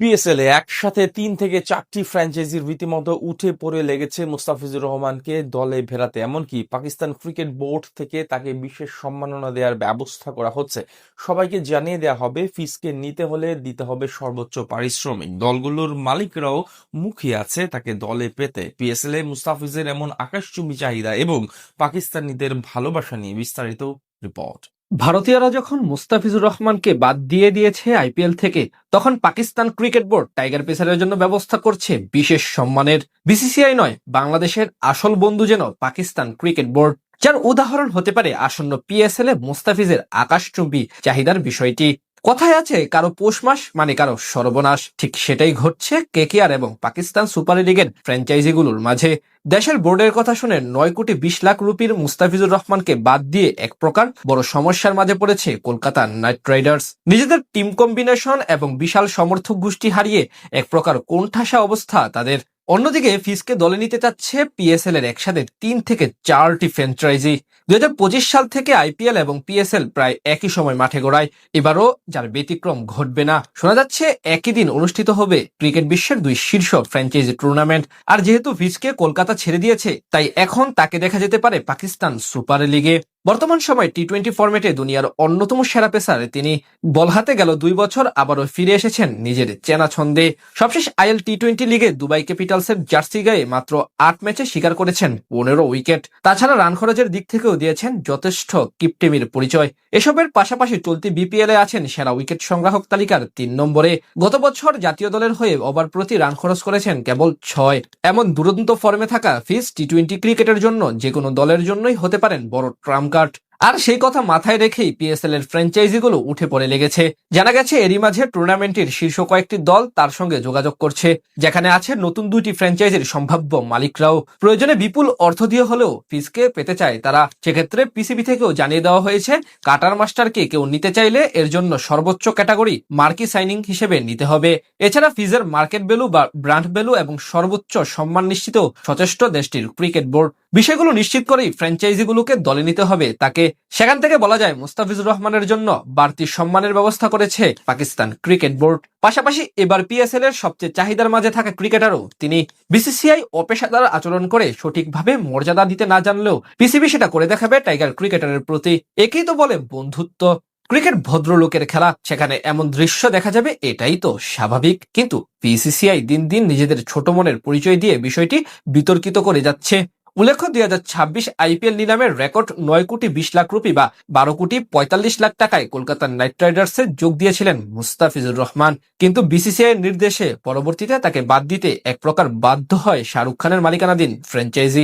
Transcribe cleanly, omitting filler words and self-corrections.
PSL এ একসাথে 3 থেকে 4টি ফ্র্যাঞ্চাইজির রীতিমতো উঠে পড়ে লেগেছে মুস্তাফিজুর রহমানকে দলে ফেরাতে। এমনকি পাকিস্তান ক্রিকেট বোর্ড থেকে তাকে বিশেষ সম্মাননা দেওয়ার ব্যবস্থা করা হচ্ছে। সবাইকে জানিয়ে দেওয়া হবে ফিসকে নিতে হলে দিতে হবে সর্বোচ্চ পারিশ্রমিক। দলগুলোর মালিকরাও মুখিয়ে আছে তাকে দলে পেতে। পিএসএল এ মুস্তাফিজের এমন আকাশচুম্বী চাহিদা এবং পাকিস্তানিদের ভালোবাসা নিয়ে বিস্তারিত রিপোর্ট। ভারতীয়রা যখন মুস্তাফিজুর রহমানকে বাদ দিয়ে দিয়েছে আইপিএল থেকে, তখন পাকিস্তান ক্রিকেট বোর্ড টাইগার পেসারের জন্য ব্যবস্থা করছে বিশেষ সম্মানের। বিসিসিআই নয়, বাংলাদেশের আসল বন্ধু যেন পাকিস্তান ক্রিকেট বোর্ড, যার উদাহরণ হতে পারে আসন্ন পিএসএল এ মুস্তাফিজের আকাশচুম্বী চাহিদার বিষয়টি। কথায় আছে, কারো পৌষ মাস মানে কারো সর্বনাশ। ঠিক সেটাই ঘটছে কেকেআর এবং পাকিস্তান সুপার লিগের ফ্র্যাঞ্চাইজিগুলোর মাঝে। দেশের বোর্ডের কথা শুনে 9 কোটি 20 লাখ রুপির মুস্তাফিজুর রহমানকে বাদ দিয়ে এক প্রকার বড় সমস্যার মাঝে পড়েছে কলকাতা নাইট রাইডার্স। নিজেদের টিম কম্বিনেশন এবং বিশাল সমর্থক গোষ্ঠী হারিয়ে এক প্রকার কোণঠাসা অবস্থা তাদের। অন্যদিকে ফিসকে দলে নিতে চাচ্ছে পিএসএল এর একসাথে 3 থেকে 4টি ফ্র্যাঞ্চাইজি। 2025 সাল থেকে আইপিএল এবং পিএসএল প্রায় একই সময় মাঠে গড়ায়। এবারও যার ব্যতিক্রম ঘটবে না। শোনা যাচ্ছে একই দিন অনুষ্ঠিত হবে ক্রিকেট বিশ্বের 2 শীর্ষ ফ্র্যাঞ্চাইজি টুর্নামেন্ট। আর যেহেতু ফিসকে কলকাতা ছেড়ে দিয়েছে, তাই এখন তাকে দেখা যেতে পারে পাকিস্তান সুপার লিগে। বর্তমান সময় টি20 ফরম্যাটে দুনিয়ার অন্যতম সেরা পেসার তিনি। বল হাতে গেল 2 বছর, আবারও ফিরে এসেছেন নিজের চেনা ছন্দে। সবশেষ আইএল টি20 লিগে দুবাই ক্যাপিটালসের জার্সি গায়ে মাত্র 8 ম্যাচে শিকার করেছেন 15 উইকেট। তাছাড়া রান খরচের দিক থেকেও দিয়েছেন যথেষ্ট কিপটেমির পরিচয়। এসবের পাশাপাশি চলতি বিপিএল এ আছেন সেরা উইকেট সংগ্রাহক তালিকার 3 নম্বরে। গত বছর জাতীয় দলের হয়ে ওভার প্রতি রান খরচ করেছেন কেবল 6। এমন দুরন্ত ফর্মে থাকা ফিস টি20 ক্রিকেটের জন্য যে কোনো দলের জন্যই হতে পারেন বড় ট্রাম্প কার্ড। আর সেই কথা মাথায় রেখেই পিএসএল এর ফ্র্যাঞ্চাইজিগুলো উঠে পড়ে লেগেছে। জানা গেছে এরই মাঝে টুর্নামেন্টের শীর্ষ কয়েকটি দল তার সঙ্গে যোগাযোগ করছে, যেখানে আছে নতুন 2টি ফ্র্যাঞ্চাইজির সম্ভাব্য মালিকরাও। প্রয়োজনে বিপুল অর্থ দিয়ে হলেও ফিসকে পেতে চায় তারা। সেক্ষেত্রে পিসিবি থেকেও জানিয়ে দেওয়া হয়েছে, কাটার মাস্টারকে কেউ নিতে চাইলে এর জন্য সর্বোচ্চ ক্যাটাগরি মার্কি সাইনিং হিসেবে নিতে হবে। এছাড়া ফিজের মার্কেট ভ্যালু বা ব্র্যান্ড ভ্যালু এবং সর্বোচ্চ সম্মান নিশ্চিতও সচেষ্ট দেশটির ক্রিকেট বোর্ড। বিষয়গুলো নিশ্চিত করেই ফ্র্যাঞ্চাইজিগুলোকে দলে নিতে হবে তাকে। সেখান থেকে বলা যায় মুস্তাফিজুর রহমানের জন্য বাড়তি সম্মানের ব্যবস্থা করেছে পাকিস্তান ক্রিকেট বোর্ড। পাশাপাশি এবার পিএসএল এর সবচেয়ে চাহিদার মাঝে থাকা ক্রিকেটারও তিনি। বিসিসিআই অপেশাদার আচরণ করে সঠিকভাবে মর্যাদা দিতে না জানলেও পিসিবি সেটা করে দেখাবে টাইগার ক্রিকেটারের প্রতি। একেই তো বলে বন্ধুত্ব। ক্রিকেট ভদ্রলোকের খেলা, সেখানে এমন দৃশ্য দেখা যাবে এটাই তো স্বাভাবিক। কিন্তু বিসিসিআই দিন দিন নিজেদের ছোট মনের পরিচয় দিয়ে বিষয়টি বিতর্কিত করে যাচ্ছে। উল্লেখ্য, 2026 আইপিএল নিলামের রেকর্ড 9 কোটি 20 লাখ রুপি বা 12 কোটি 45 লাখ টাকায় কলকাতা নাইট রাইডার্সে যোগ দিয়েছিলেন মুস্তাফিজুর রহমান। কিন্তু বিসিসিআই নির্দেশে পরবর্তীতে তাকে বাদ দিতে এক প্রকার বাধ্য হয় শাহরুখ খানের মালিকানাধীন ফ্র্যাঞ্চাইজি।